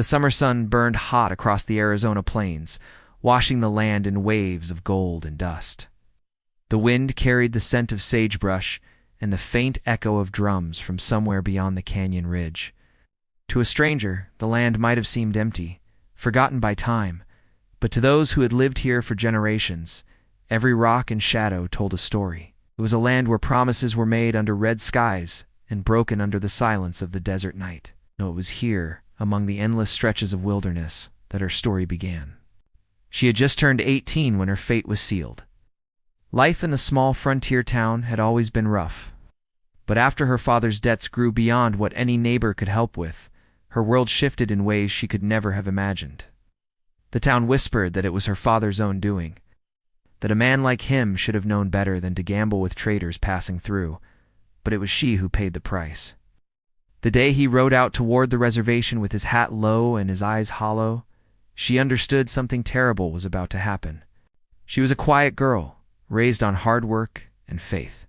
The summer sun burned hot across the Arizona plains, washing the land in waves of gold and dust. The wind carried the scent of sagebrush and the faint echo of drums from somewhere beyond the canyon ridge. To a stranger, the land might have seemed empty, forgotten by time, but to those who had lived here for generations, every rock and shadow told a story. It was a land where promises were made under red skies and broken under the silence of the desert night. No, it was here, among the endless stretches of wilderness, that her story began. She had just turned 18 when her fate was sealed. Life in the small frontier town had always been rough. But after her father's debts grew beyond what any neighbor could help with, her world shifted in ways she could never have imagined. The town whispered that it was her father's own doing, that a man like him should have known better than to gamble with traders passing through, but it was she who paid the price. The day he rode out toward the reservation with his hat low and his eyes hollow, she understood something terrible was about to happen. She was a quiet girl, raised on hard work and faith.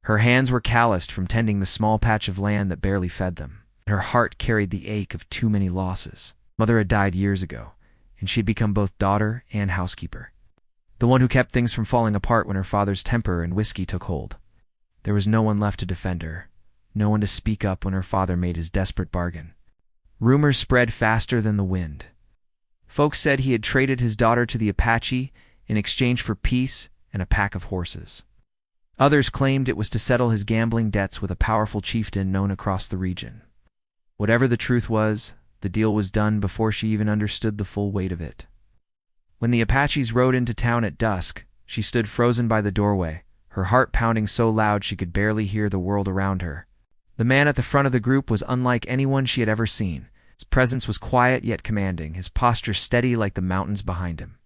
Her hands were calloused from tending the small patch of land that barely fed them. Her heart carried the ache of too many losses. Mother had died years ago, and she had become both daughter and housekeeper. The one who kept things from falling apart when her father's temper and whiskey took hold. There was no one left to defend her, no one to speak up when her father made his desperate bargain. Rumors spread faster than the wind. Folks said he had traded his daughter to the Apache in exchange for peace and a pack of horses. Others claimed it was to settle his gambling debts with a powerful chieftain known across the region. Whatever the truth was, the deal was done before she even understood the full weight of it. When the Apaches rode into town at dusk, she stood frozen by the doorway, her heart pounding so loud she could barely hear the world around her. The man at the front of the group was unlike anyone she had ever seen. His presence was quiet yet commanding, his posture steady like the mountains behind him.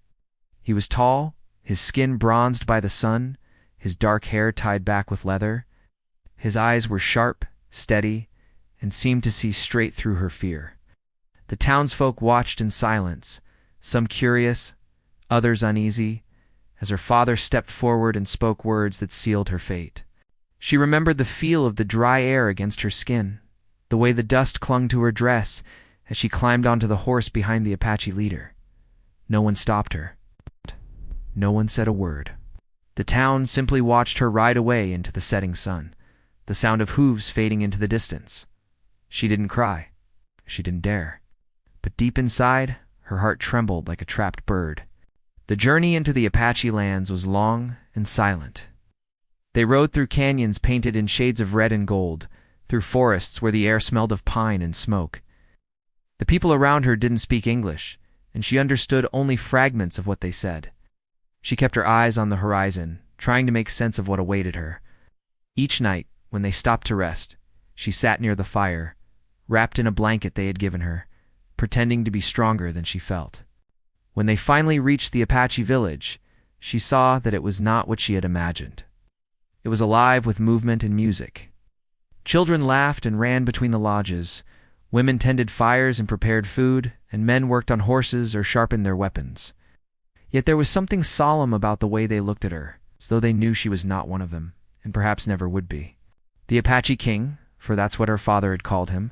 He was tall, his skin bronzed by the sun, his dark hair tied back with leather. His eyes were sharp, steady, and seemed to see straight through her fear. The townsfolk watched in silence, some curious, others uneasy, as her father stepped forward and spoke words that sealed her fate. She remembered the feel of the dry air against her skin, the way the dust clung to her dress as she climbed onto the horse behind the Apache leader. No one stopped her. No one said a word. The town simply watched her ride away into the setting sun, the sound of hooves fading into the distance. She didn't cry. She didn't dare. But deep inside, her heart trembled like a trapped bird. The journey into the Apache lands was long and silent. They rode through canyons painted in shades of red and gold, through forests where the air smelled of pine and smoke. The people around her didn't speak English, and she understood only fragments of what they said. She kept her eyes on the horizon, trying to make sense of what awaited her. Each night, when they stopped to rest, she sat near the fire, wrapped in a blanket they had given her, pretending to be stronger than she felt. When they finally reached the Apache village, she saw that it was not what she had imagined. It was alive with movement and music. Children laughed and ran between the lodges, women tended fires and prepared food, and men worked on horses or sharpened their weapons. Yet there was something solemn about the way they looked at her, as though they knew she was not one of them, and perhaps never would be. The Apache king, for that's what her father had called him,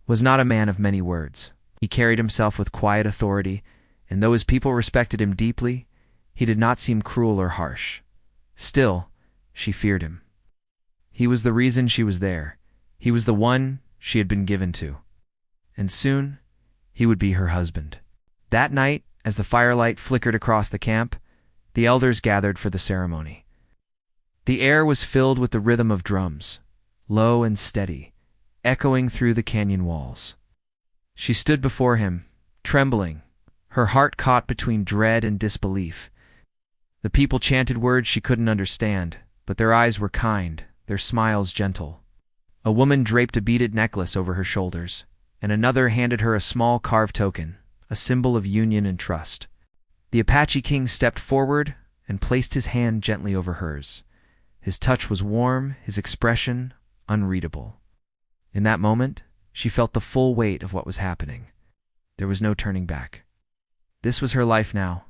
was not a man of many words. He carried himself with quiet authority, and though his people respected him deeply, he did not seem cruel or harsh. Still, she feared him. He was the reason she was there. He was the one she had been given to. And soon, he would be her husband. That night, as the firelight flickered across the camp, the elders gathered for the ceremony. The air was filled with the rhythm of drums, low and steady, echoing through the canyon walls. She stood before him, trembling, her heart caught between dread and disbelief. The people chanted words she couldn't understand, but their eyes were kind, their smiles gentle. A woman draped a beaded necklace over her shoulders, and another handed her a small carved token, a symbol of union and trust. The Apache king stepped forward and placed his hand gently over hers. His touch was warm, his expression unreadable. In that moment, she felt the full weight of what was happening. There was no turning back. This was her life now,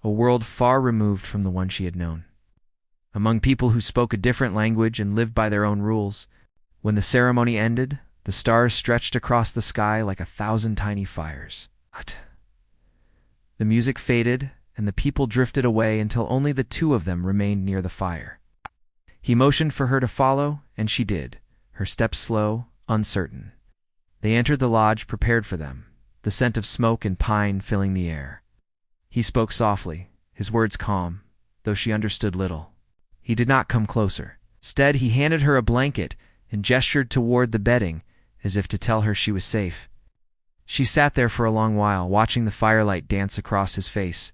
a world far removed from the one she had known. Among people who spoke a different language and lived by their own rules. When the ceremony ended, The stars stretched across the sky like 1,000 tiny fires. The music faded, and the people drifted away until only the two of them remained near the fire. He motioned for her to follow, and she did, her steps slow, uncertain. They entered the lodge prepared for them, the scent of smoke and pine filling the air. He spoke softly, his words calm, though she understood little. He did not come closer. Instead, he handed her a blanket and gestured toward the bedding, as if to tell her she was safe. She sat there for a long while, watching the firelight dance across his face,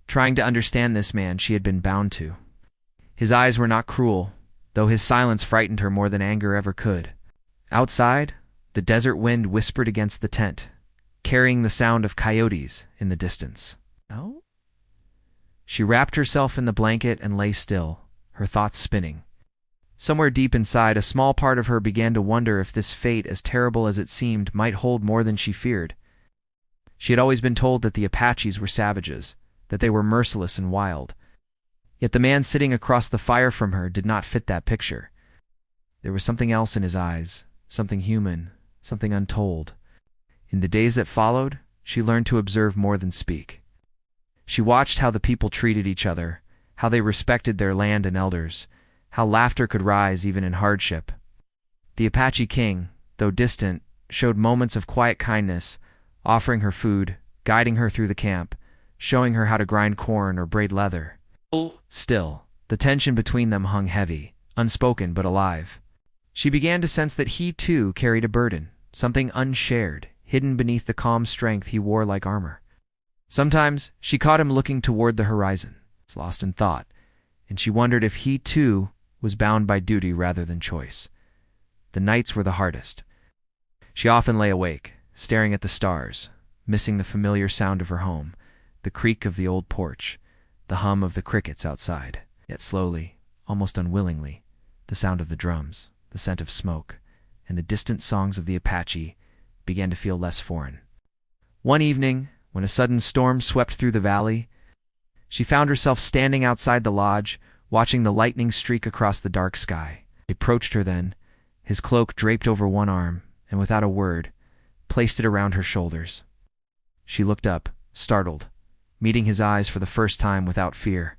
trying to understand this man she had been bound to. His eyes were not cruel, though his silence frightened her more than anger ever could. Outside, the desert wind whispered against the tent, carrying the sound of coyotes in the distance. No? She wrapped herself in the blanket and lay still, her thoughts spinning. Somewhere deep inside, a small part of her began to wonder if this fate, as terrible as it seemed, might hold more than she feared. She had always been told that the Apaches were savages, that they were merciless and wild. Yet the man sitting across the fire from her did not fit that picture. There was something else in his eyes, something human, something untold. In the days that followed, she learned to observe more than speak. She watched how the people treated each other, how they respected their land and elders, how laughter could rise even in hardship. The Apache king, though distant, showed moments of quiet kindness, offering her food, guiding her through the camp, showing her how to grind corn or braid leather. Still, the tension between them hung heavy, unspoken but alive. She began to sense that he too carried a burden, something unshared, hidden beneath the calm strength he wore like armor. Sometimes she caught him looking toward the horizon, lost in thought, and she wondered if he too was bound by duty rather than choice. The nights were the hardest. She often lay awake, staring at the stars, missing the familiar sound of her home, the creak of the old porch, the hum of the crickets outside. Yet slowly, almost unwillingly, the sound of the drums, the scent of smoke, and the distant songs of the Apache began to feel less foreign. One evening, when a sudden storm swept through the valley, she found herself standing outside the lodge, watching the lightning streak across the dark sky. He approached her then, his cloak draped over one arm, and without a word, placed it around her shoulders. She looked up, startled, meeting his eyes for the first time without fear.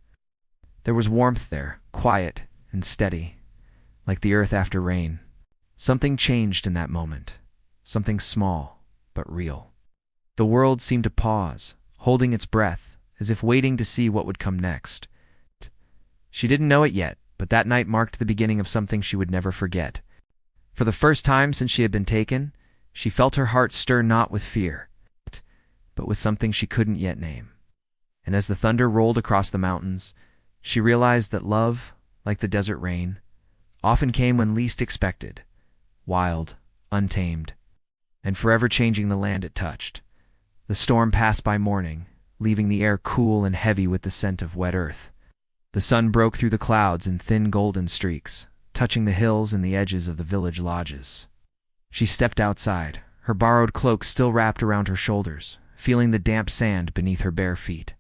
There was warmth there, quiet and steady, like the earth after rain. Something changed in that moment, something small but real. The world seemed to pause, holding its breath, as if waiting to see what would come next. She didn't know it yet, but that night marked the beginning of something she would never forget. For the first time since she had been taken, she felt her heart stir not with fear, but with something she couldn't yet name. And as the thunder rolled across the mountains, she realized that love, like the desert rain, often came when least expected, wild, untamed, and forever changing the land it touched. The storm passed by morning, leaving the air cool and heavy with the scent of wet earth. The sun broke through the clouds in thin golden streaks, touching the hills and the edges of the village lodges. She stepped outside, her borrowed cloak still wrapped around her shoulders, feeling the damp sand beneath her bare feet.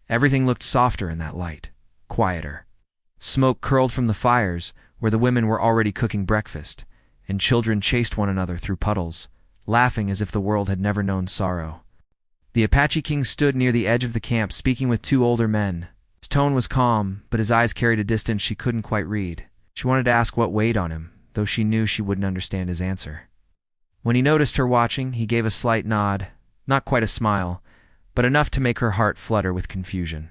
Everything looked softer in that light, quieter. Smoke curled from the fires, where the women were already cooking breakfast, and children chased one another through puddles, laughing as if the world had never known sorrow. The Apache king stood near the edge of the camp, speaking with two older men. His tone was calm, but his eyes carried a distance she couldn't quite read. She wanted to ask what weighed on him, though she knew she wouldn't understand his answer. When he noticed her watching, he gave a slight nod, not quite a smile, but enough to make her heart flutter with confusion.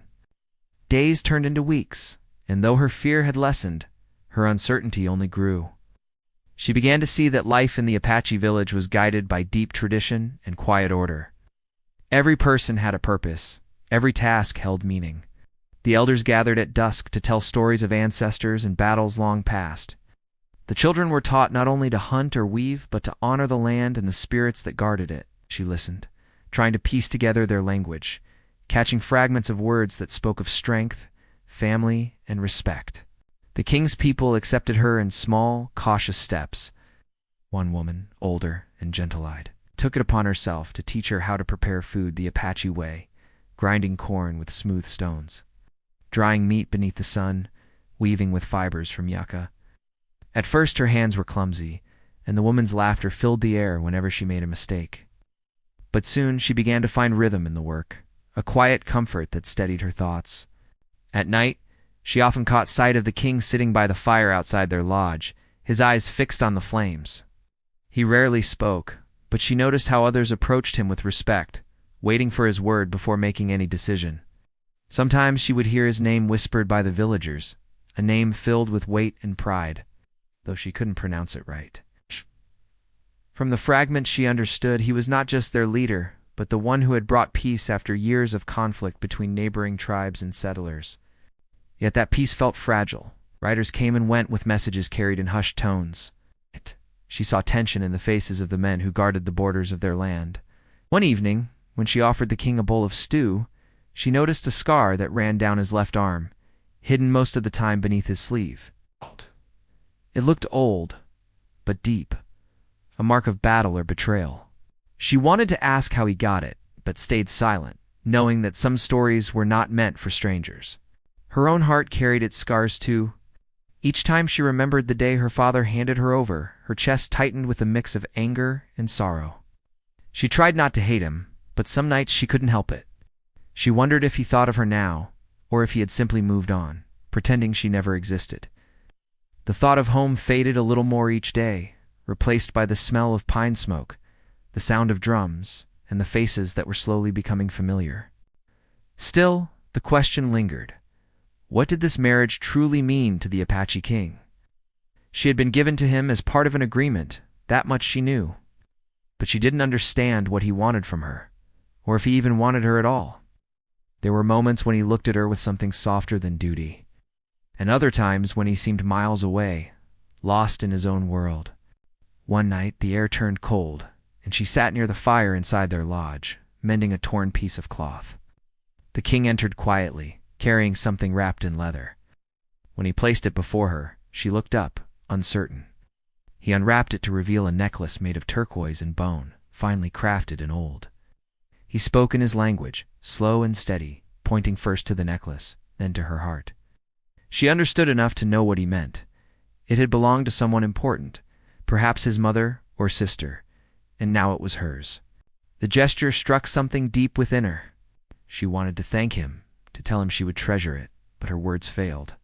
Days turned into weeks, and though her fear had lessened, her uncertainty only grew. She began to see that life in the Apache village was guided by deep tradition and quiet order. Every person had a purpose, every task held meaning. The elders gathered at dusk to tell stories of ancestors and battles long past. The children were taught not only to hunt or weave, but to honor the land and the spirits that guarded it. She listened, trying to piece together their language, catching fragments of words that spoke of strength, family, and respect. The king's people accepted her in small, cautious steps. One woman, older and gentle-eyed, took it upon herself to teach her how to prepare food the Apache way, grinding corn with smooth stones, drying meat beneath the sun, weaving with fibers from yucca. At first her hands were clumsy, and the woman's laughter filled the air whenever she made a mistake. But soon she began to find rhythm in the work, a quiet comfort that steadied her thoughts. At night, she often caught sight of the king sitting by the fire outside their lodge, his eyes fixed on the flames. He rarely spoke, but she noticed how others approached him with respect, waiting for his word before making any decision. Sometimes she would hear his name whispered by the villagers, a name filled with weight and pride, though she couldn't pronounce it right. From the fragments she understood, he was not just their leader, but the one who had brought peace after years of conflict between neighboring tribes and settlers. Yet that peace felt fragile. Riders came and went with messages carried in hushed tones. She saw tension in the faces of the men who guarded the borders of their land. One evening, when she offered the king a bowl of stew, she noticed a scar that ran down his left arm, hidden most of the time beneath his sleeve. It looked old, but deep, a mark of battle or betrayal. She wanted to ask how he got it, but stayed silent, knowing that some stories were not meant for strangers. Her own heart carried its scars too. Each time she remembered the day her father handed her over, her chest tightened with a mix of anger and sorrow. She tried not to hate him, but some nights she couldn't help it. She wondered if he thought of her now, or if he had simply moved on, pretending she never existed. The thought of home faded a little more each day, replaced by the smell of pine smoke, the sound of drums, and the faces that were slowly becoming familiar. Still, the question lingered. What did this marriage truly mean to the Apache king? She had been given to him as part of an agreement, that much she knew. But she didn't understand what he wanted from her, or if he even wanted her at all. There were moments when he looked at her with something softer than duty, and other times when he seemed miles away, lost in his own world. One night the air turned cold, and she sat near the fire inside their lodge, mending a torn piece of cloth. The king entered quietly, carrying something wrapped in leather. When he placed it before her, she looked up, uncertain. He unwrapped it to reveal a necklace made of turquoise and bone, finely crafted and old. He spoke in his language, slow and steady, pointing first to the necklace, then to her heart. She understood enough to know what he meant. It had belonged to someone important, perhaps his mother or sister, and now it was hers. The gesture struck something deep within her. She wanted to thank him, to tell him she would treasure it, but her words failed.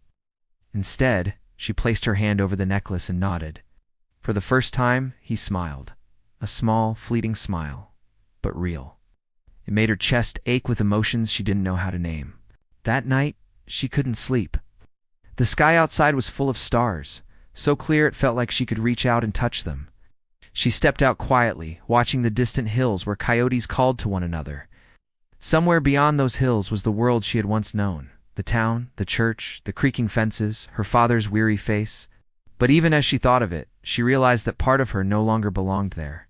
Instead, she placed her hand over the necklace and nodded. For the first time, he smiled. A small, fleeting smile, but real. It made her chest ache with emotions she didn't know how to name. That night, she couldn't sleep. The sky outside was full of stars, so clear it felt like she could reach out and touch them. She stepped out quietly, watching the distant hills where coyotes called to one another. Somewhere beyond those hills was the world she had once known, the town, the church, the creaking fences, her father's weary face. But even as she thought of it, she realized that part of her no longer belonged there.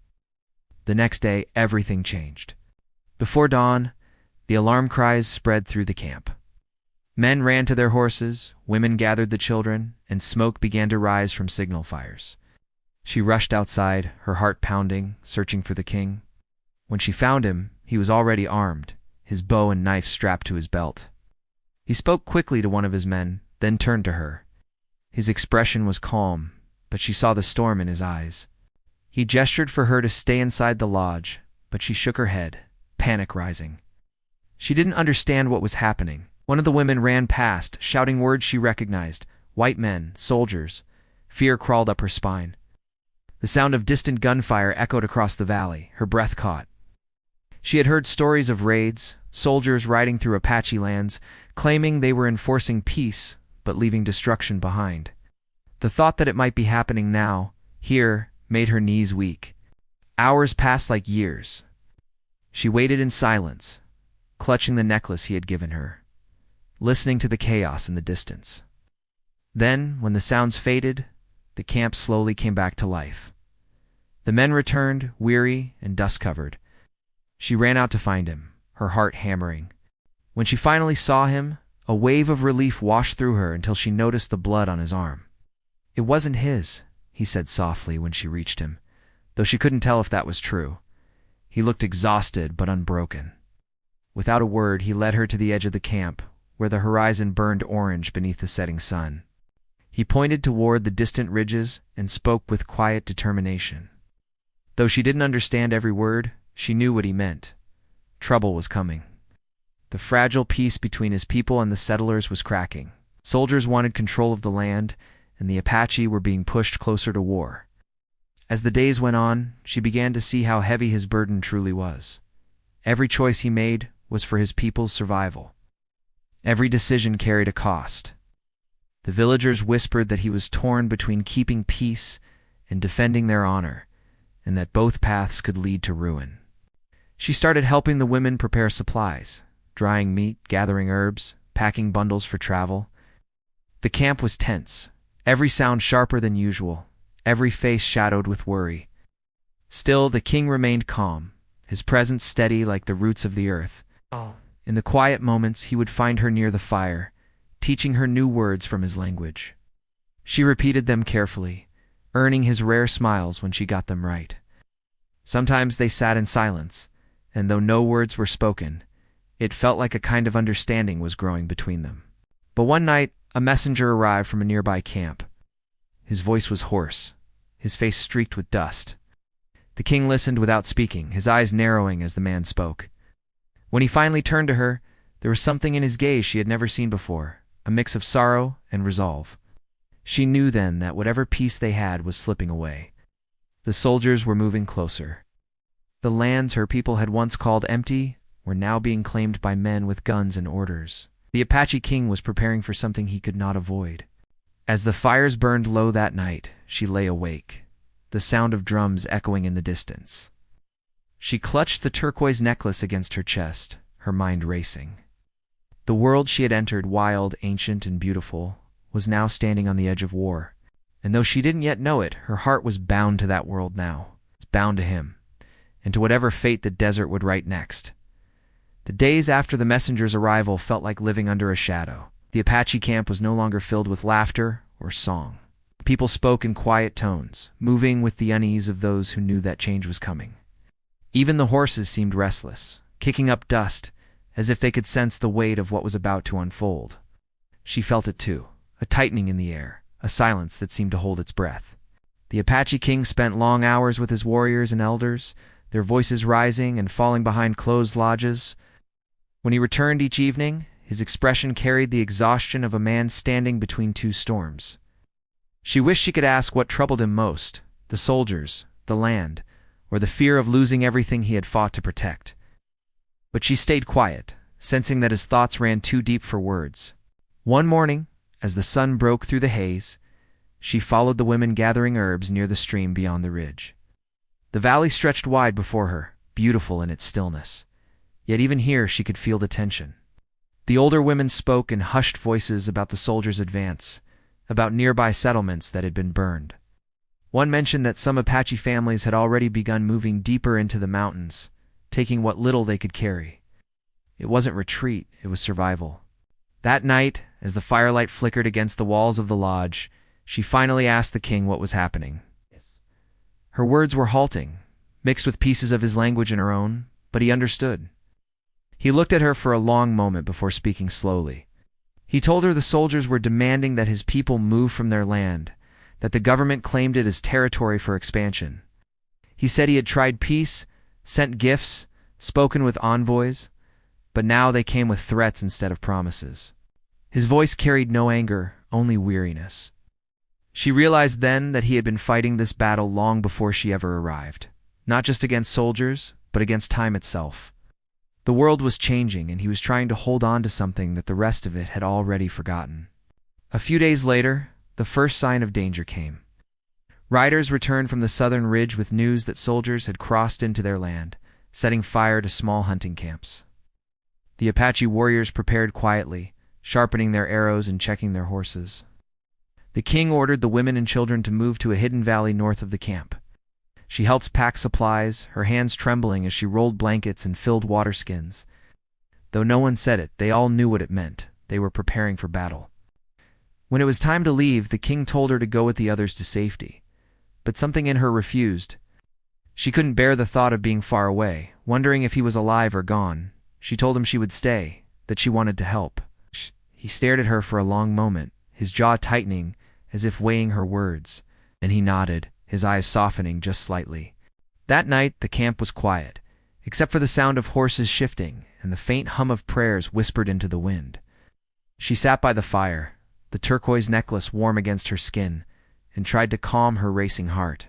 The next day, everything changed. Before dawn, the alarm cries spread through the camp. Men ran to their horses, women gathered the children, and smoke began to rise from signal fires. She rushed outside, her heart pounding, searching for the king. When she found him, he was already armed, his bow and knife strapped to his belt. He spoke quickly to one of his men, then turned to her. His expression was calm, but she saw the storm in his eyes. He gestured for her to stay inside the lodge, but she shook her head, panic rising. She didn't understand what was happening. One of the women ran past, shouting words she recognized. White men, soldiers. Fear crawled up her spine. The sound of distant gunfire echoed across the valley, her breath caught. She had heard stories of raids, soldiers riding through Apache lands, claiming they were enforcing peace, but leaving destruction behind. The thought that it might be happening now, here, made her knees weak. Hours passed like years. She waited in silence, clutching the necklace he had given her, listening to the chaos in the distance. Then, when the sounds faded, the camp slowly came back to life. The men returned, weary and dust-covered. She ran out to find him, her heart hammering. When she finally saw him, a wave of relief washed through her until she noticed the blood on his arm. It wasn't his, he said softly when she reached him, though she couldn't tell if that was true. He looked exhausted but unbroken. Without a word, he led her to the edge of the camp, where the horizon burned orange beneath the setting sun. He pointed toward the distant ridges and spoke with quiet determination. Though she didn't understand every word, she knew what he meant. Trouble was coming. The fragile peace between his people and the settlers was cracking. Soldiers wanted control of the land, and the Apache were being pushed closer to war. As the days went on, she began to see how heavy his burden truly was. Every choice he made was for his people's survival. Every decision carried a cost. The villagers whispered that he was torn between keeping peace and defending their honor, and that both paths could lead to ruin. She started helping the women prepare supplies, drying meat, gathering herbs, packing bundles for travel. The camp was tense, every sound sharper than usual, every face shadowed with worry. Still, the king remained calm, his presence steady like the roots of the earth. In the quiet moments, he would find her near the fire, teaching her new words from his language. She repeated them carefully, earning his rare smiles when she got them right. Sometimes they sat in silence, and though no words were spoken, it felt like a kind of understanding was growing between them. But one night, a messenger arrived from a nearby camp. His voice was hoarse, his face streaked with dust. The king listened without speaking, his eyes narrowing as the man spoke. When he finally turned to her, there was something in his gaze she had never seen before, a mix of sorrow and resolve. She knew then that whatever peace they had was slipping away. The soldiers were moving closer. The lands her people had once called empty were now being claimed by men with guns and orders. The Apache king was preparing for something he could not avoid. As the fires burned low that night, she lay awake, the sound of drums echoing in the distance. She clutched the turquoise necklace against her chest, her mind racing. The world she had entered, wild, ancient, and beautiful, was now standing on the edge of war. And though she didn't yet know it, her heart was bound to that world now. It's bound to him, and to whatever fate the desert would write next. The days after the messenger's arrival felt like living under a shadow. The Apache camp was no longer filled with laughter or song. People spoke in quiet tones, moving with the unease of those who knew that change was coming. Even the horses seemed restless, kicking up dust, as if they could sense the weight of what was about to unfold. She felt it too, a tightening in the air, a silence that seemed to hold its breath. The Apache king spent long hours with his warriors and elders, their voices rising and falling behind closed lodges. When he returned each evening, his expression carried the exhaustion of a man standing between two storms. She wished she could ask what troubled him most, the soldiers, the land, or the fear of losing everything he had fought to protect. But she stayed quiet, sensing that his thoughts ran too deep for words. One morning, as the sun broke through the haze, she followed the women gathering herbs near the stream beyond the ridge. The valley stretched wide before her, beautiful in its stillness. Yet even here she could feel the tension. The older women spoke in hushed voices about the soldiers' advance, about nearby settlements that had been burned. One mentioned that some Apache families had already begun moving deeper into the mountains, taking what little they could carry. It wasn't retreat, it was survival. That night, as the firelight flickered against the walls of the lodge, she finally asked the king what was happening. Her words were halting, mixed with pieces of his language and her own, but he understood. He looked at her for a long moment before speaking slowly. He told her the soldiers were demanding that his people move from their land, that the government claimed it as territory for expansion. He said he had tried peace, sent gifts, spoken with envoys, but now they came with threats instead of promises. His voice carried no anger, only weariness. She realized then that he had been fighting this battle long before she ever arrived, not just against soldiers, but against time itself. The world was changing, and he was trying to hold on to something that the rest of it had already forgotten. A few days later, the first sign of danger came. Riders returned from the southern ridge with news that soldiers had crossed into their land, setting fire to small hunting camps. The Apache warriors prepared quietly, sharpening their arrows and checking their horses. The king ordered the women and children to move to a hidden valley north of the camp. She helped pack supplies, her hands trembling as she rolled blankets and filled water skins. Though no one said it, they all knew what it meant. They were preparing for battle. When it was time to leave, the king told her to go with the others to safety. But something in her refused. She couldn't bear the thought of being far away, wondering if he was alive or gone. She told him she would stay, that she wanted to help. He stared at her for a long moment, his jaw tightening as if weighing her words, and he nodded, his eyes softening just slightly. That night the camp was quiet, except for the sound of horses shifting and the faint hum of prayers whispered into the wind. She sat by the fire, the turquoise necklace warm against her skin, and tried to calm her racing heart.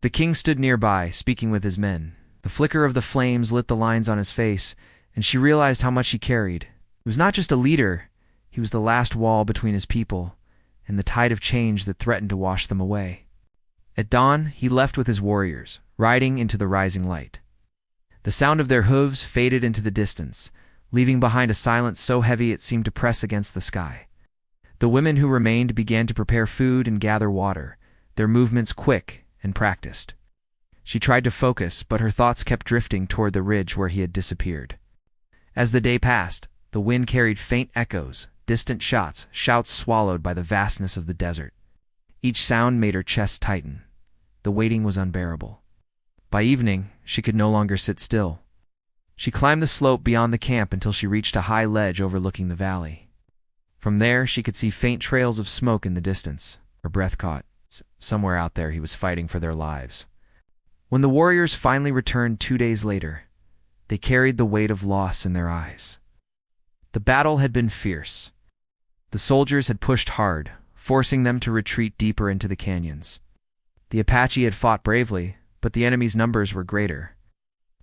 The king stood nearby, speaking with his men. The flicker of the flames lit the lines on his face, and she realized how much he carried. He was not just a leader, he was the last wall between his people, and the tide of change that threatened to wash them away. At dawn, he left with his warriors, riding into the rising light. The sound of their hooves faded into the distance, leaving behind a silence so heavy it seemed to press against the sky. The women who remained began to prepare food and gather water, their movements quick and practiced. She tried to focus, but her thoughts kept drifting toward the ridge where he had disappeared. As the day passed, the wind carried faint echoes, distant shots, shouts swallowed by the vastness of the desert. Each sound made her chest tighten. The waiting was unbearable. By evening, she could no longer sit still. She climbed the slope beyond the camp until she reached a high ledge overlooking the valley. From there, she could see faint trails of smoke in the distance. Her breath caught. Somewhere out there, he was fighting for their lives. When the warriors finally returned 2 days later, they carried the weight of loss in their eyes. The battle had been fierce. The soldiers had pushed hard, forcing them to retreat deeper into the canyons. The Apache had fought bravely, but the enemy's numbers were greater.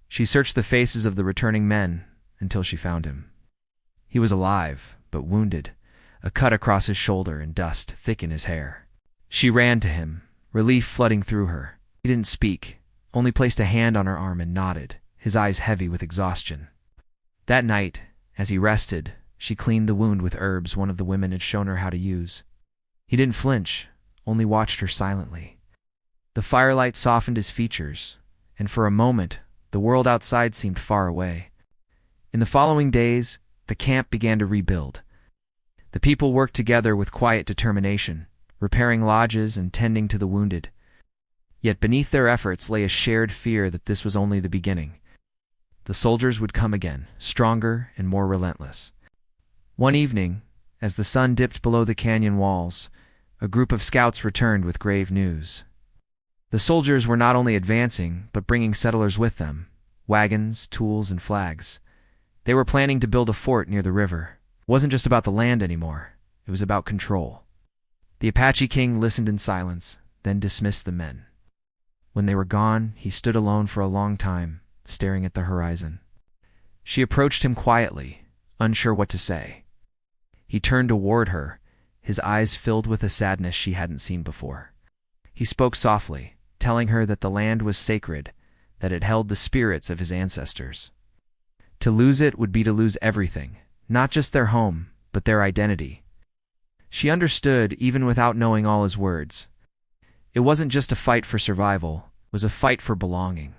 She searched the faces of the returning men until she found him. He was alive, but wounded, a cut across his shoulder and dust thick in his hair. She ran to him, relief flooding through her. He didn't speak, only placed a hand on her arm and nodded, his eyes heavy with exhaustion. That night, as he rested, she cleaned the wound with herbs one of the women had shown her how to use. He didn't flinch, only watched her silently. The firelight softened his features, and for a moment, the world outside seemed far away. In the following days, the camp began to rebuild. The people worked together with quiet determination, repairing lodges and tending to the wounded. Yet beneath their efforts lay a shared fear that this was only the beginning. The soldiers would come again, stronger and more relentless. One evening, as the sun dipped below the canyon walls, a group of scouts returned with grave news. The soldiers were not only advancing, but bringing settlers with them, wagons, tools, and flags. They were planning to build a fort near the river. It wasn't just about the land anymore. It was about control. The Apache king listened in silence, then dismissed the men. When they were gone, he stood alone for a long time, staring at the horizon. She approached him quietly, unsure what to say. He turned toward her, his eyes filled with a sadness she hadn't seen before. He spoke softly, telling her that the land was sacred, that it held the spirits of his ancestors. To lose it would be to lose everything, not just their home, but their identity. She understood even without knowing all his words. It wasn't just a fight for survival, it was a fight for belonging.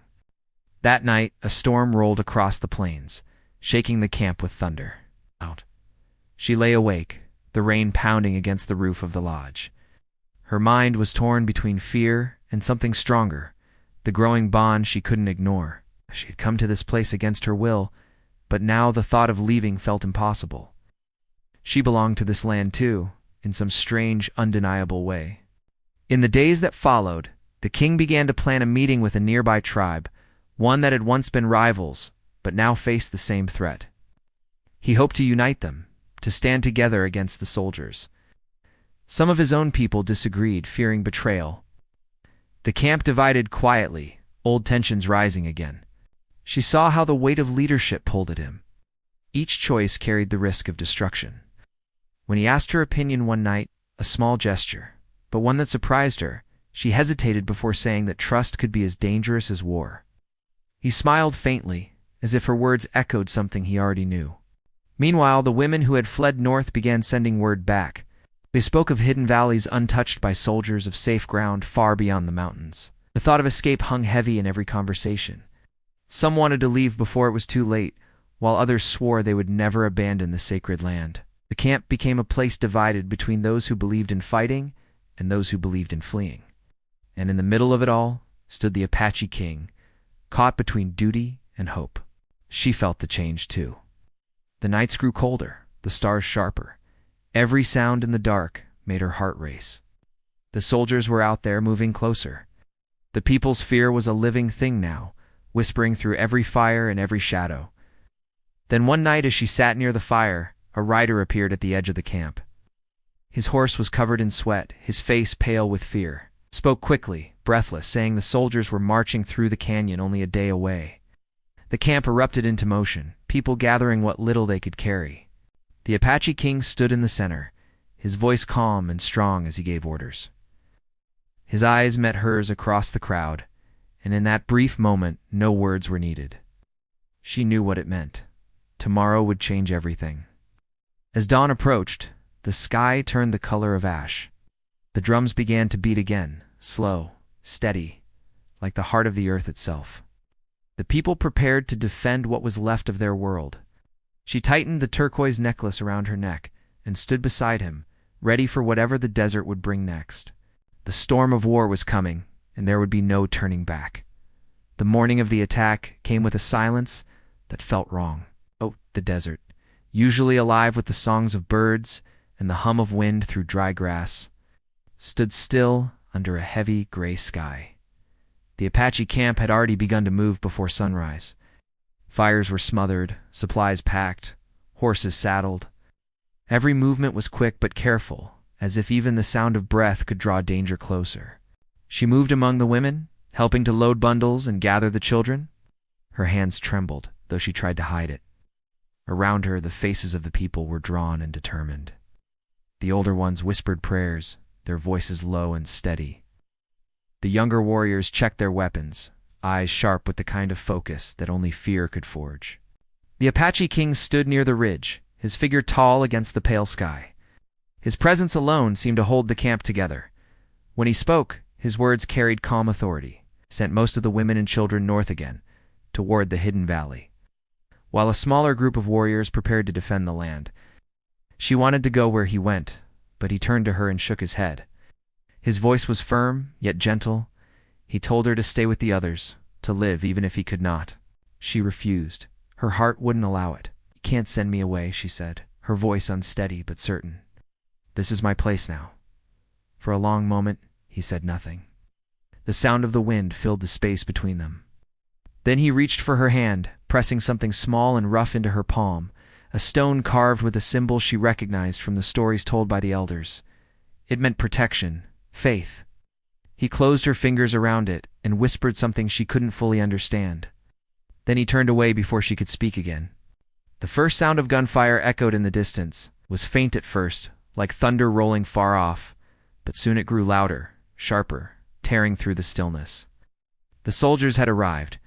That night, a storm rolled across the plains, shaking the camp with thunder. She lay awake, the rain pounding against the roof of the lodge. Her mind was torn between fear and something stronger, the growing bond she couldn't ignore. She had come to this place against her will, but now the thought of leaving felt impossible. She belonged to this land too, in some strange, undeniable way. In the days that followed, the king began to plan a meeting with a nearby tribe, one that had once been rivals, but now faced the same threat. He hoped to unite them, to stand together against the soldiers. Some of his own people disagreed, fearing betrayal. The camp divided quietly, old tensions rising again. She saw how the weight of leadership pulled at him. Each choice carried the risk of destruction. When he asked her opinion one night, a small gesture, but one that surprised her, she hesitated before saying that trust could be as dangerous as war. He smiled faintly, as if her words echoed something he already knew. Meanwhile, the women who had fled north began sending word back. They spoke of hidden valleys untouched by soldiers, of safe ground far beyond the mountains. The thought of escape hung heavy in every conversation. Some wanted to leave before it was too late, while others swore they would never abandon the sacred land. The camp became a place divided between those who believed in fighting and those who believed in fleeing. And in the middle of it all stood the Apache king, caught between duty and hope. She felt the change too. The nights grew colder, the stars sharper. Every sound in the dark made her heart race. The soldiers were out there, moving closer. The people's fear was a living thing now, whispering through every fire and every shadow. Then one night, as she sat near the fire, a rider appeared at the edge of the camp. His horse was covered in sweat, his face pale with fear. Spoke quickly, breathless, saying the soldiers were marching through the canyon only a day away. The camp erupted into motion, people gathering what little they could carry. The Apache king stood in the center, his voice calm and strong as he gave orders. His eyes met hers across the crowd, and in that brief moment, no words were needed. She knew what it meant. Tomorrow would change everything. As dawn approached, the sky turned the color of ash. The drums began to beat again, slow, steady, like the heart of the earth itself. The people prepared to defend what was left of their world. She tightened the turquoise necklace around her neck and stood beside him, ready for whatever the desert would bring next. The storm of war was coming, and there would be no turning back. The morning of the attack came with a silence that felt wrong. Oh, the desert, usually alive with the songs of birds and the hum of wind through dry grass, stood still under a heavy gray sky. The Apache camp had already begun to move before sunrise. Fires were smothered, supplies packed, horses saddled. Every movement was quick but careful, as if even the sound of breath could draw danger closer. She moved among the women, helping to load bundles and gather the children. Her hands trembled, though she tried to hide it. Around her, the faces of the people were drawn and determined. The older ones whispered prayers, their voices low and steady. The younger warriors checked their weapons, eyes sharp with the kind of focus that only fear could forge. The Apache king stood near the ridge, his figure tall against the pale sky. His presence alone seemed to hold the camp together. When he spoke, his words carried calm authority, sent most of the women and children north again, toward the hidden valley, while a smaller group of warriors prepared to defend the land. She wanted to go where he went, but he turned to her and shook his head. His voice was firm, yet gentle. He told her to stay with the others, to live even if he could not. She refused. Her heart wouldn't allow it. "You can't send me away," she said, her voice unsteady but certain. "This is my place now." For a long moment, he said nothing. The sound of the wind filled the space between them. Then he reached for her hand, pressing something small and rough into her palm, a stone carved with a symbol she recognized from the stories told by the elders. It meant protection, faith. He closed her fingers around it and whispered something she couldn't fully understand. Then he turned away before she could speak again. The first sound of gunfire echoed in the distance, was faint at first, like thunder rolling far off, but soon it grew louder, sharper, tearing through the stillness. The soldiers had arrived.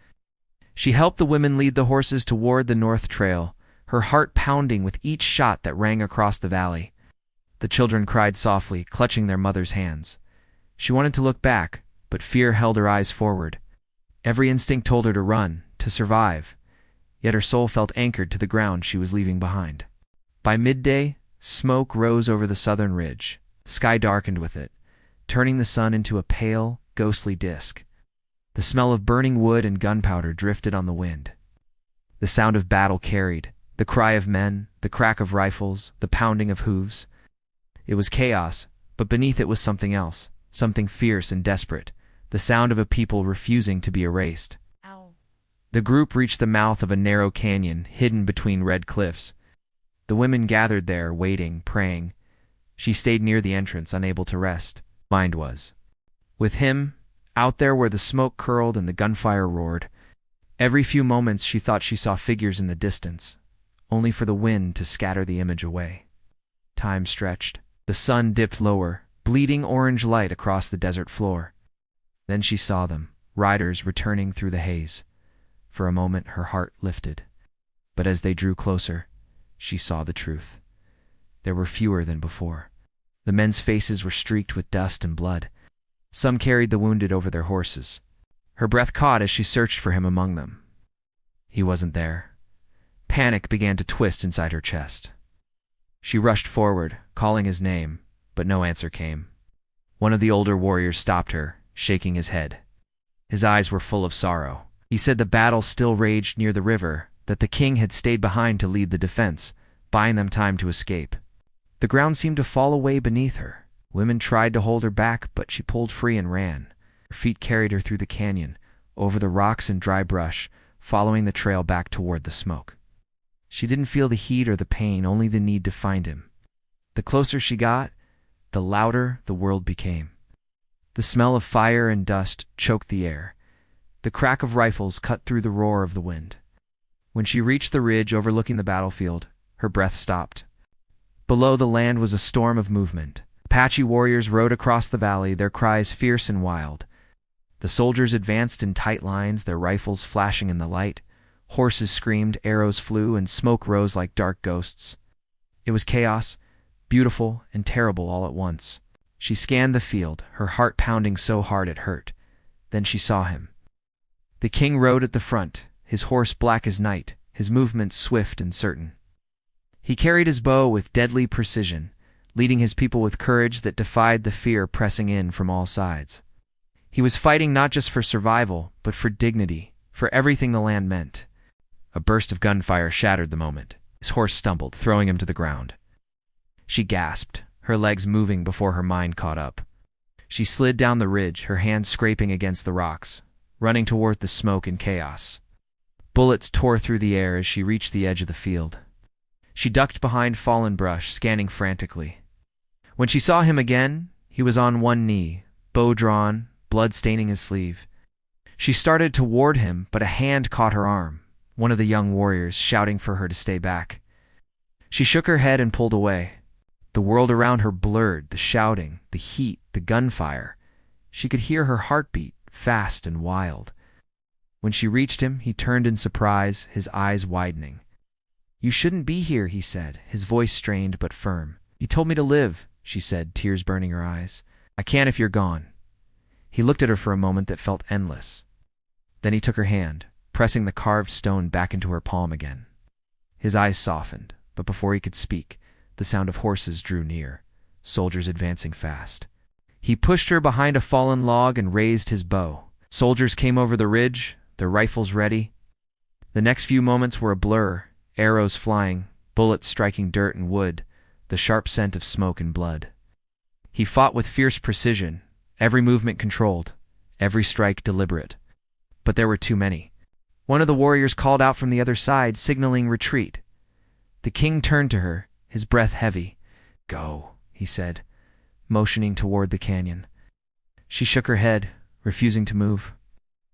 She helped the women lead the horses toward the north trail, her heart pounding with each shot that rang across the valley. The children cried softly, clutching their mother's hands. She wanted to look back, but fear held her eyes forward. Every instinct told her to run, to survive, yet her soul felt anchored to the ground she was leaving behind. By midday, smoke rose over the southern ridge. The sky darkened with it, turning the sun into a pale, ghostly disk. The smell of burning wood and gunpowder drifted on the wind. The sound of battle carried, the cry of men, the crack of rifles, the pounding of hooves. It was chaos, but beneath it was something else, something fierce and desperate, the sound of a people refusing to be erased. Ow. The group reached the mouth of a narrow canyon hidden between red cliffs. The women gathered there, waiting, praying. She stayed near the entrance, unable to rest. Mind was with him, out there where the smoke curled and the gunfire roared. Every few moments she thought she saw figures in the distance, only for the wind to scatter the image away. Time stretched. The sun dipped lower, bleeding orange light across the desert floor. Then she saw them, riders returning through the haze. For a moment her heart lifted. But as they drew closer, she saw the truth. There were fewer than before. The men's faces were streaked with dust and blood. Some carried the wounded over their horses. Her breath caught as she searched for him among them. He wasn't there. Panic began to twist inside her chest. She rushed forward, calling his name, but no answer came. One of the older warriors stopped her, shaking his head. His eyes were full of sorrow. He said the battle still raged near the river, that the king had stayed behind to lead the defense, buying them time to escape. The ground seemed to fall away beneath her. Women tried to hold her back, but she pulled free and ran. Her feet carried her through the canyon, over the rocks and dry brush, following the trail back toward the smoke. She didn't feel the heat or the pain, only the need to find him. The closer she got, the louder the world became. The smell of fire and dust choked the air. The crack of rifles cut through the roar of the wind. When she reached the ridge overlooking the battlefield, her breath stopped. Below, the land was a storm of movement. Apache warriors rode across the valley, their cries fierce and wild. The soldiers advanced in tight lines, their rifles flashing in the light. Horses screamed, arrows flew, and smoke rose like dark ghosts. It was chaos, beautiful and terrible all at once. She scanned the field, her heart pounding so hard it hurt. Then she saw him. The king rode at the front, his horse black as night, his movements swift and certain. He carried his bow with deadly precision, leading his people with courage that defied the fear pressing in from all sides. He was fighting not just for survival, but for dignity, for everything the land meant. A burst of gunfire shattered the moment. His horse stumbled, throwing him to the ground. She gasped, her legs moving before her mind caught up. She slid down the ridge, her hands scraping against the rocks, running toward the smoke and chaos. Bullets tore through the air as she reached the edge of the field. She ducked behind fallen brush, scanning frantically. When she saw him again, he was on one knee, bow drawn, blood staining his sleeve. She started toward him, but a hand caught her arm, one of the young warriors shouting for her to stay back. She shook her head and pulled away. The world around her blurred, the shouting, the heat, the gunfire. She could hear her heartbeat, fast and wild. When she reached him, he turned in surprise, his eyes widening. "You shouldn't be here," he said, his voice strained but firm. "You told me to live," she said, tears burning her eyes. "I can't if you're gone." He looked at her for a moment that felt endless. Then he took her hand, pressing the carved stone back into her palm again. His eyes softened, but before he could speak, the sound of horses drew near, soldiers advancing fast. He pushed her behind a fallen log and raised his bow. Soldiers came over the ridge, their rifles ready. The next few moments were a blur, arrows flying, bullets striking dirt and wood, the sharp scent of smoke and blood. He fought with fierce precision, every movement controlled, every strike deliberate. But there were too many. One of the warriors called out from the other side, signaling retreat. The king turned to her, his breath heavy. "Go," he said, motioning toward the canyon. She shook her head, refusing to move.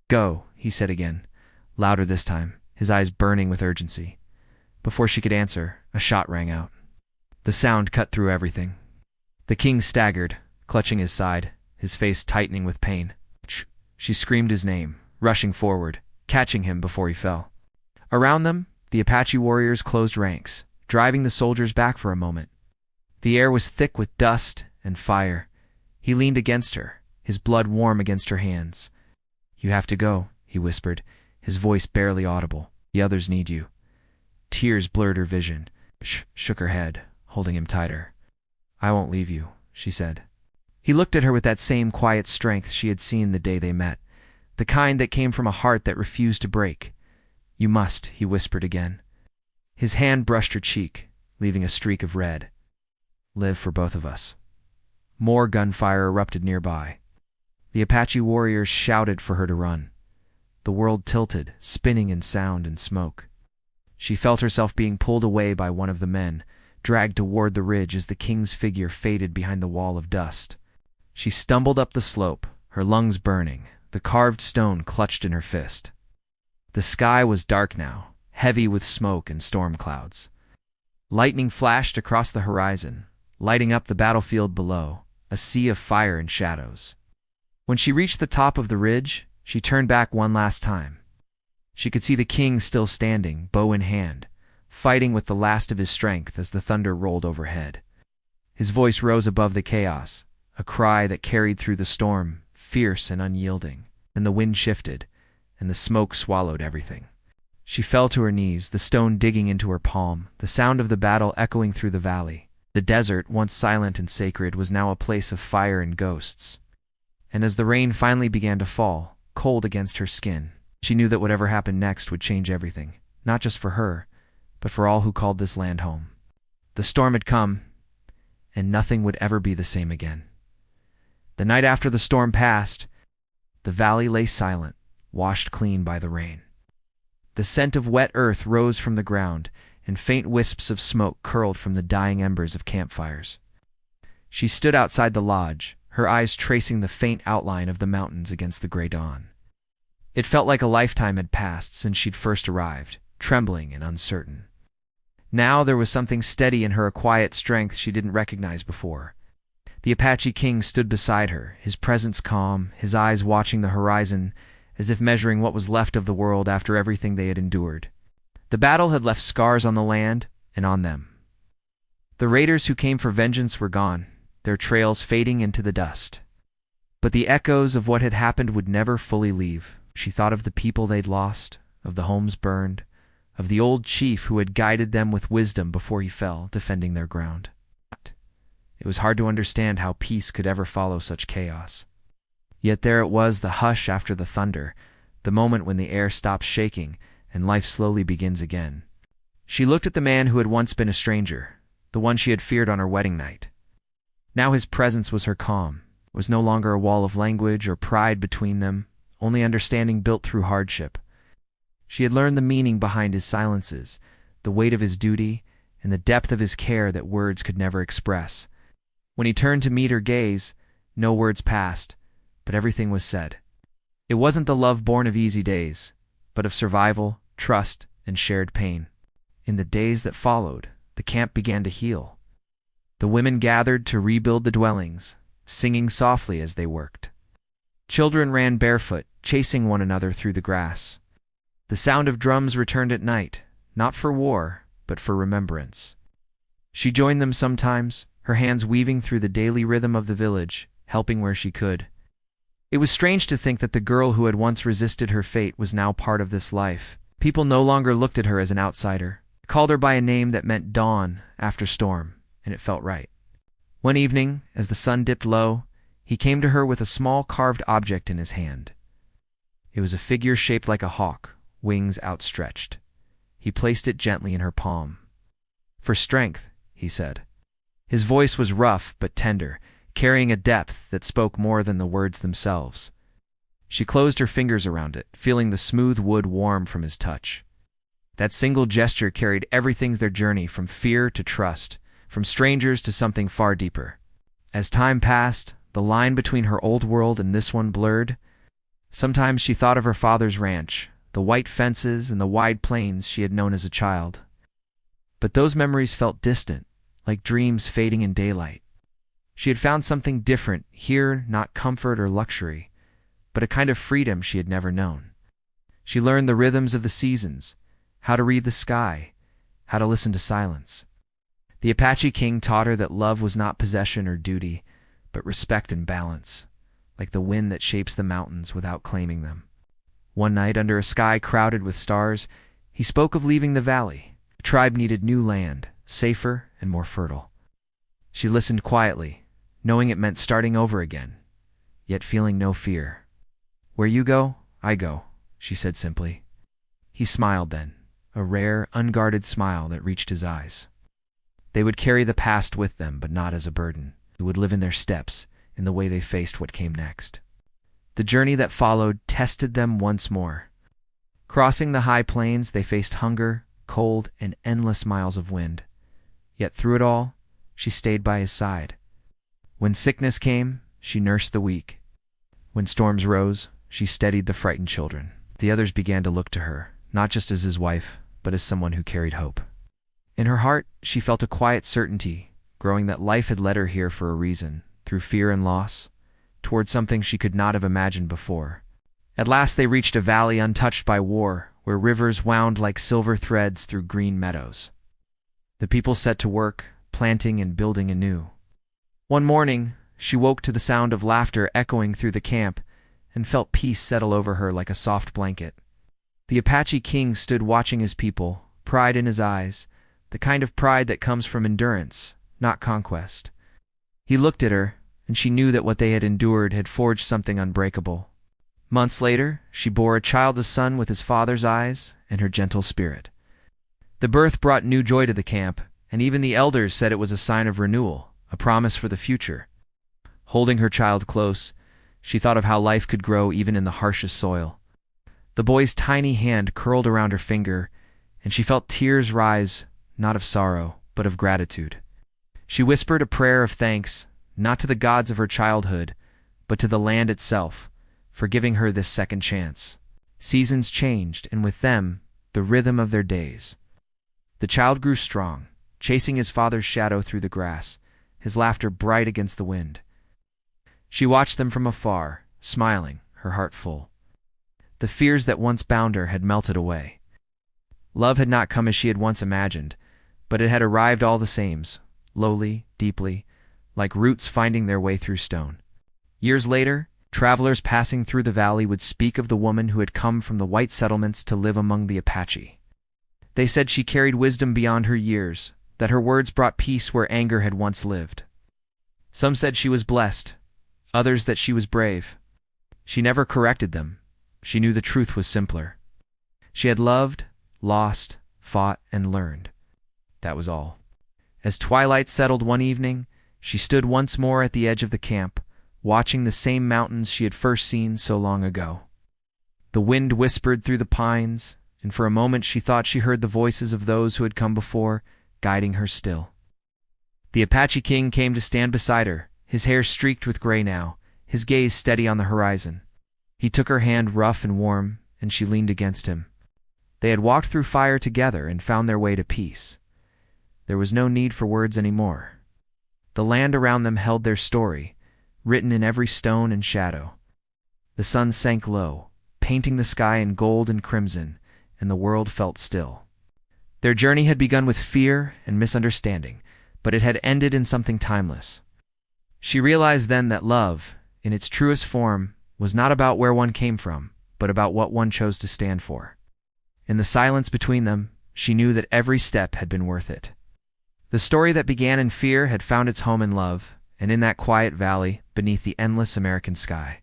"Go," he said again, louder this time, his eyes burning with urgency. Before she could answer, a shot rang out. The sound cut through everything. The king staggered, clutching his side, his face tightening with pain. She screamed his name, rushing forward, catching him before he fell. Around them, the Apache warriors closed ranks, driving the soldiers back for a moment. The air was thick with dust and fire. He leaned against her, his blood warm against her hands. "You have to go," he whispered, his voice barely audible. "The others need you." Tears blurred her vision. Shook her head, holding him tighter. "I won't leave you," she said. He looked at her with that same quiet strength she had seen the day they met, the kind that came from a heart that refused to break. "You must," he whispered again. His hand brushed her cheek, leaving a streak of red. "Live for both of us." More gunfire erupted nearby. The Apache warriors shouted for her to run. The world tilted, spinning in sound and smoke. She felt herself being pulled away by one of the men, dragged toward the ridge as the king's figure faded behind the wall of dust. She stumbled up the slope, her lungs burning, the carved stone clutched in her fist. The sky was dark now, heavy with smoke and storm clouds. Lightning flashed across the horizon, lighting up the battlefield below, a sea of fire and shadows. When she reached the top of the ridge, she turned back one last time. She could see the king still standing, bow in hand, fighting with the last of his strength as the thunder rolled overhead. His voice rose above the chaos, a cry that carried through the storm, fierce and unyielding, and the wind shifted, and the smoke swallowed everything. She fell to her knees, the stone digging into her palm, the sound of the battle echoing through the valley. The desert, once silent and sacred, was now a place of fire and ghosts. And as the rain finally began to fall, cold against her skin, she knew that whatever happened next would change everything, not just for her, but for all who called this land home. The storm had come, and nothing would ever be the same again. The night after the storm passed, the valley lay silent, washed clean by the rain. The scent of wet earth rose from the ground, and faint wisps of smoke curled from the dying embers of campfires. She stood outside the lodge, her eyes tracing the faint outline of the mountains against the gray dawn. It felt like a lifetime had passed since she'd first arrived, trembling and uncertain. Now there was something steady in her, a quiet strength she didn't recognize before. The Apache king stood beside her, his presence calm, his eyes watching the horizon, as if measuring what was left of the world after everything they had endured. The battle had left scars on the land and on them. The raiders who came for vengeance were gone, their trails fading into the dust. But the echoes of what had happened would never fully leave. She thought of the people they'd lost, of the homes burned, of the old chief who had guided them with wisdom before he fell, defending their ground. It was hard to understand how peace could ever follow such chaos. Yet there it was, the hush after the thunder, the moment when the air stops shaking and life slowly begins again. She looked at the man who had once been a stranger, the one she had feared on her wedding night. Now his presence was her calm. It was no longer a wall of language or pride between them, only understanding built through hardship. She had learned the meaning behind his silences, the weight of his duty, and the depth of his care that words could never express. When he turned to meet her gaze, no words passed, but everything was said. It wasn't the love born of easy days, but of survival, trust, and shared pain. In the days that followed, the camp began to heal. The women gathered to rebuild the dwellings, singing softly as they worked. Children ran barefoot, chasing one another through the grass. The sound of drums returned at night, not for war, but for remembrance. She joined them sometimes, her hands weaving through the daily rhythm of the village, helping where she could. It was strange to think that the girl who had once resisted her fate was now part of this life. People no longer looked at her as an outsider, called her by a name that meant dawn after storm, and it felt right. One evening, as the sun dipped low, he came to her with a small carved object in his hand. It was a figure shaped like a hawk, wings outstretched. He placed it gently in her palm. "For strength," he said. His voice was rough but tender, carrying a depth that spoke more than the words themselves. She closed her fingers around it, feeling the smooth wood warm from his touch. That single gesture carried everything, their journey from fear to trust, from strangers to something far deeper. As time passed, the line between her old world and this one blurred. Sometimes she thought of her father's ranch, the white fences and the wide plains she had known as a child. But those memories felt distant, like dreams fading in daylight. She had found something different here, not comfort or luxury, but a kind of freedom she had never known. She learned the rhythms of the seasons, how to read the sky, how to listen to silence. The Apache king taught her that love was not possession or duty, but respect and balance, like the wind that shapes the mountains without claiming them. One night, under a sky crowded with stars, he spoke of leaving the valley. The tribe needed new land, safer and more fertile. She listened quietly, knowing it meant starting over again, yet feeling no fear. "Where you go, I go," she said simply. He smiled then, a rare, unguarded smile that reached his eyes. They would carry the past with them, but not as a burden. It would live in their steps, in the way they faced what came next. The journey that followed tested them once more. Crossing the high plains, they faced hunger, cold, and endless miles of wind. Yet through it all, she stayed by his side. When sickness came, she nursed the weak. When storms rose, she steadied the frightened children. The others began to look to her, not just as his wife, but as someone who carried hope. In her heart, she felt a quiet certainty, growing that life had led her here for a reason, through fear and loss, toward something she could not have imagined before. At last they reached a valley untouched by war, where rivers wound like silver threads through green meadows. The people set to work, planting and building anew. One morning, she woke to the sound of laughter echoing through the camp and felt peace settle over her like a soft blanket. The Apache king stood watching his people, pride in his eyes, the kind of pride that comes from endurance, not conquest. He looked at her, and she knew that what they had endured had forged something unbreakable. Months later, she bore a childless son with his father's eyes and her gentle spirit. The birth brought new joy to the camp, and even the elders said it was a sign of renewal, a promise for the future. Holding her child close, she thought of how life could grow even in the harshest soil. The boy's tiny hand curled around her finger, and she felt tears rise, not of sorrow, but of gratitude. She whispered a prayer of thanks, not to the gods of her childhood, but to the land itself, for giving her this second chance. Seasons changed, and with them, the rhythm of their days. The child grew strong, chasing his father's shadow through the grass, his laughter bright against the wind. She watched them from afar, smiling, her heart full. The fears that once bound her had melted away. Love had not come as she had once imagined, but it had arrived all the same, lowly, deeply, like roots finding their way through stone. Years later, travelers passing through the valley would speak of the woman who had come from the white settlements to live among the Apache. They said she carried wisdom beyond her years, that her words brought peace where anger had once lived. Some said she was blessed, others that she was brave. She never corrected them. She knew the truth was simpler. She had loved, lost, fought, and learned. That was all. As twilight settled one evening, she stood once more at the edge of the camp, watching the same mountains she had first seen so long ago. The wind whispered through the pines, and for a moment she thought she heard the voices of those who had come before, guiding her still. The Apache king came to stand beside her, his hair streaked with gray now, his gaze steady on the horizon. He took her hand rough and warm, and she leaned against him. They had walked through fire together and found their way to peace. There was no need for words anymore. The land around them held their story, written in every stone and shadow. The sun sank low, painting the sky in gold and crimson, and the world felt still. Their journey had begun with fear and misunderstanding, but it had ended in something timeless. She realized then that love, in its truest form, was not about where one came from, but about what one chose to stand for. In the silence between them, she knew that every step had been worth it. The story that began in fear had found its home in love, and in that quiet valley, beneath the endless American sky.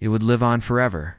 It would live on forever,